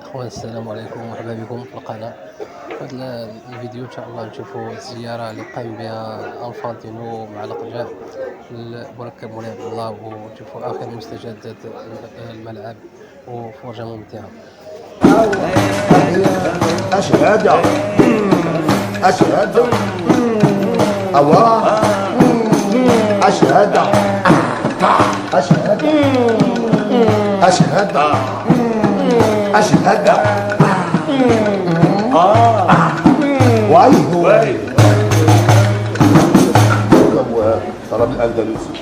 اخوان السلام عليكم ومرحبا بكم في القناه. في هذا الفيديو ان شاء الله نشوفوا الزياره اللي قام بها انفانتينو مع الرجاء لمركب مولاي عبد الله، ونشوفوا اخر مستجدات الملعب وفرجه ممتعه. أشهد أشهد الله أشهد أشهد أشهد أشهد وايه هو طرب الأندلسي.